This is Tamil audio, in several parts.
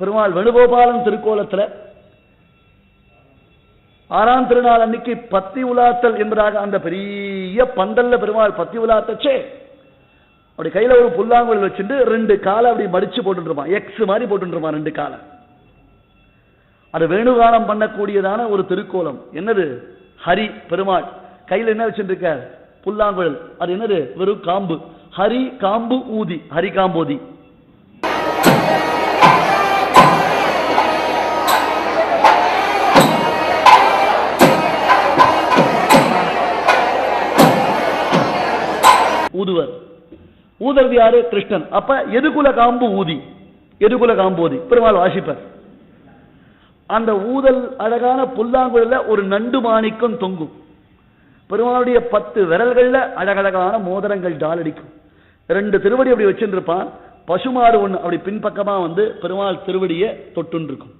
பெருமாள் வேணுகோபாலன் திருக்கோலத்தில் 6ஆம் திருநாள் அன்னைக்கு பத்தி உலாத்தல் என்பதாக அந்த பெரிய பந்தல்ல பெருமாள் பத்தி உலாத்தச்சே அப்படி கையில ஒரு புல்லாங்குழல் வச்சுட்டு 2 காலை அப்படி மடிச்சு போட்டுருப்பான், எக்ஸ் மாதிரி போட்டுருப்பான் 2 காலை. அது வேணுகானம் பண்ணக்கூடியதான ஒரு திருக்கோலம். என்னது? ஹரி பெருமாள் கையில் என்ன வச்சுட்டு இருக்கார்? புல்லாங்குழல். அது என்னது? வெறும் காம்பு. ஹரி காம்பு ஊதி, ஹரி காம்போதி. ஊதுவர். ஊதர்வு யாரு? கிருஷ்ணன். அப்ப எதுகுல காம்பு ஊதி, எதுகுல காம்போதி பெருமாள் வாசிப்பர். அந்த ஊதல் அழகான புல்லாங்குழல ஒரு நண்டு மாணிக்கம் தொங்கும். பெருமாளுடைய 10 விரல்கள்ல அழகழகான மோதிரங்கள் டாலடிக்கும். 2 திருவடி அப்படி வச்சுருப்பான். பசுமாடு ஒண்ணு அப்படி பின்பக்கமா வந்து பெருமாள் திருவடியை தொட்டு இருக்கும்.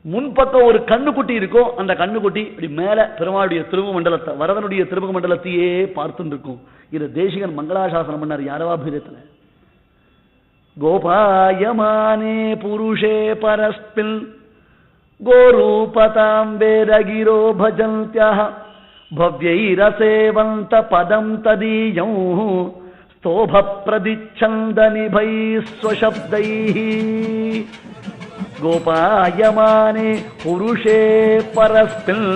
முன்பக்கம் ஒரு கண்ணுக்குட்டி இருக்கும். அந்த கண்ணுக்குட்டி இப்படி மேல பெருமாளுடைய திருமுக மண்டலத்தை, வரதனுடைய திருமுக மண்டலத்தையே பார்த்துட்டு இருக்கும். இது தேசிகன் மங்களாசாசனம் பண்ணார் யாரவாபீதத்துல. கோபாயமானே புருஷே பரஸ்பில் கோரூபதாம் வேரகிரோ பஜந்த்யஹ பவ்யைரசேவந்த பதம் ததீயம் ஸ்தோப பிரதிச்சந்த நிபை ஸ்வசப்தைஹி. கோபாயமானே புருஷே பரஸ்பில்,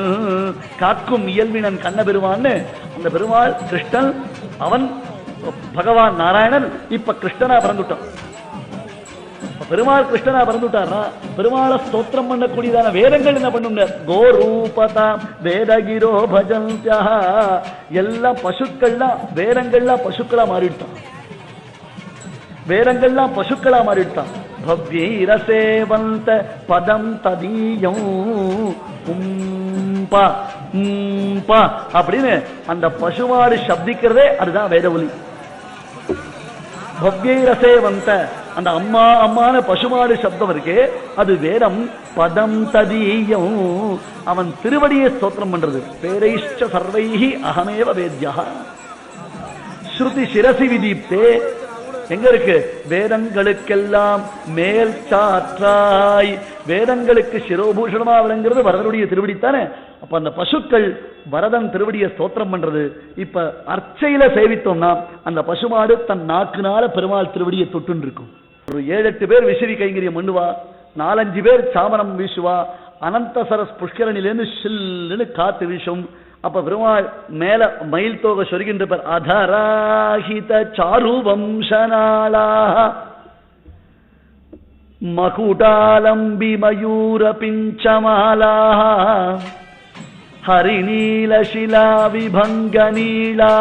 காக்கும் இயல்பினன் கண்ண பெருமான்னு அந்த பெருமாள் கிருஷ்ணன். அவன் பகவான் நாராயணன் இப்ப கிருஷ்ணனா பிறந்துட்டான். பெருமாள் கிருஷ்ணனா பிறந்துட்டார்னா பெருமாளை ஸ்தோத்திரம் பண்ணக்கூடியதான வேதங்கள் என்ன பண்ணும்? கோரூபதா வேதகிரோ பஜந்த்யா. எல்லாம் பசுக்கள்லாம் வேதங்கள்லாம் பசுக்களா மாறிட்டான். வேதங்கள்லாம் பசுக்களா மாறிட்டான். பவ்யைரசேவந்த பதம் ததீயம் அப்படின்னு அந்த பசுமாடு சப்திக்கிறதே அதுதான் வேத ஒலி. பவ்யைரசேவந்த அந்த அம்மா அம்மான பசுமாடு சப்தம் இருக்கே அது வேதம். பதம் ததீயம் அவன் திருவடியை ஸ்தோத்திரம் பண்றது. பேரைஷ்ட சர்வைஹி அகமேவ வேத்யா. ஸ்ருதி சிரசி விதீப்தே எங்க இருக்கு? வேதங்களுக்கெல்லாம் மேல் சாற்றாய். வேதங்களுக்கு சிரோபூஷணமா விளங்குறது வரதனுடைய திருவடித்தானே. அப்ப அந்த பசுக்கள் வரதன் திருவடியை ஸ்தோத்திரம் பண்றது. இப்ப அர்ச்சையில சேவித்தோம்னா அந்த பசுமாடு தன் நாக்குனால பெருமாள் திருவடியை தொட்டு இருக்கும். ஒரு 7-8 பேர் விசிறி கைங்கரியம் பண்ணுவா, 4-5 பேர் சாமரம் வீசுவா. அனந்த சரஸ் புஷ்கரணிலேருந்து சில்லுன்னு காத்து வீசும். அப்ப பெருமாள் மேல மயில் தோகை சொருகின்ற பேர் அதராஹித சாரு வம்சநாளா மகுடாலம்பி மயூர பிஞ்சமாலா ஹரிநீலசிலா விபங்கநீளா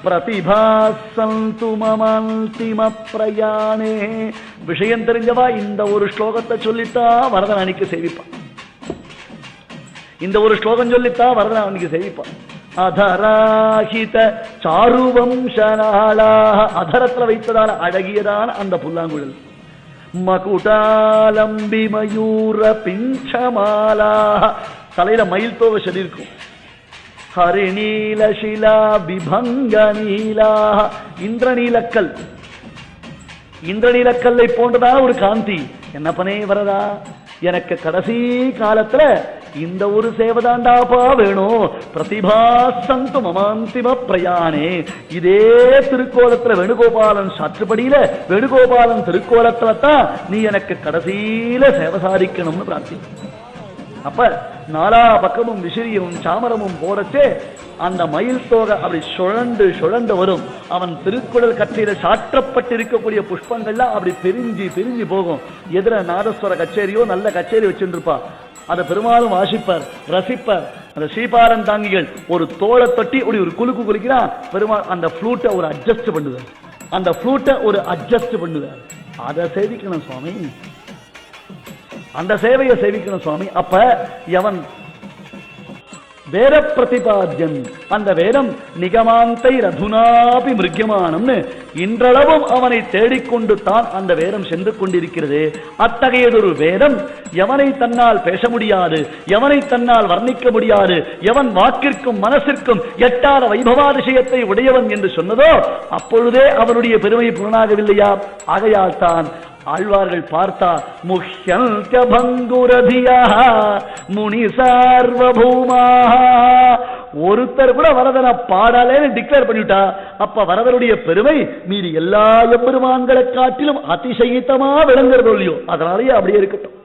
பிரதிபாசந்து மமந்திம பிரயாணே. விஷயம் தெரிஞ்சவா இந்த ஒரு ஸ்லோகத்தை சொல்லிட்டா வரதன் அன்னைக்கு சேவிப்பான். இந்த ஒரு ஸ்லோகம் சொல்லித்தா வரதன் அவனுக்கு சேவிப்பான். அதராஹித சாருவம்சநாளா. அதரத்துல வைத்ததான அழகியதான அந்த புல்லாங்குழல். மகுடாலம்பி மயூர பிஞ்சமாலா தலையில மயில் தோகை சொல்லியிருக்கும். ஹரிநீலசிலா விபங்க நீலா இந்திரநீலக்கல். இந்திரநீலக்கல்லை போன்றதான ஒரு காந்தி. என்ன பண்ணே வரதா? எனக்கு கடைசி காலத்துல இந்த ஒரு சேவதாண்டாப்பா வேணும். பிரதிபாசந்து மமாந்திம பிரயாணே. இதே திருக்கோலத்துல வேணுகோபாலன் சாற்றுப்படியில வேணுகோபாலன் திருக்கோலத்துல தான் நீ எனக்கு கடைசியில சேவை சாதிக்கணும்னு பிரார்த்தி. அப்ப 4 பக்கமும் விசிறியும் சாமரமும் போடச்சே அந்த மயில் தோகை அப்படி சுழண்டு சுழண்டு வரும். அவன் திருக்குறள் கச்சையில சாற்றப்பட்டிருக்கக்கூடிய புஷ்பங்கள்லாம் அப்படி பிரிஞ்சு போகும். எதிர நாதஸ்வர கச்சேரியோ நல்ல கச்சேரி வச்சுருப்பா. அதை பெருமாளும் வாசிப்பார், ரசிப்பார். அந்த ஸ்ரீபாரன் தாங்கிகள் ஒரு தோளை தட்டி அப்படி ஒரு குலுக்கு குலுக்கிறான். பெருமாள் அந்த ஃப்ளூட்டை ஒரு அட்ஜஸ்ட் பண்ணுவார். அந்த ஃப்ளூட்டை ஒரு அட்ஜஸ்ட் பண்ணுவார். அதை சேவிக்கணும் சுவாமி, அந்த சேவையை சேவிக்கணும் சுவாமி. அப்ப எவன் வேத பிரதிபாத்தியன், அந்த வேதம் நிகமாந்தை ரதுனாபி மிருக்யமானம்னு இன்றளவும் அவனை தேடிக்கொண்டு தான் அந்த வேதம் சென்று கொண்டிருக்கிறது. அத்தகையதொரு வேதம் எவனை தன்னால் பேச முடியாது, எவனை தன்னால் வர்ணிக்க முடியாது, எவன் வாக்கிற்கும் மனசிற்கும் எட்டாத வைபவாதிசயத்தை உடையவன் என்று சொன்னதோ அப்பொழுதே அவனுடைய பெருமை புலனாகவில்லையா? ஆகையால் தான் ஆழ்வார்கள் பார்த்தா முஹ்யந்த்ய பங்குரதியா முனி சார்வபூமா, ஒருத்தர் கூட வரதனை பாடலேன்னு டிக்ளேர் பண்ணிவிட்டா அப்ப வரதனுடைய பெருமை மீறி எல்லா எம்பெருமான்களை காட்டிலும் அதிசயித்தமா விளங்குறதோ இல்லையோ, அதனாலேயே அப்படியே இருக்கட்டும்.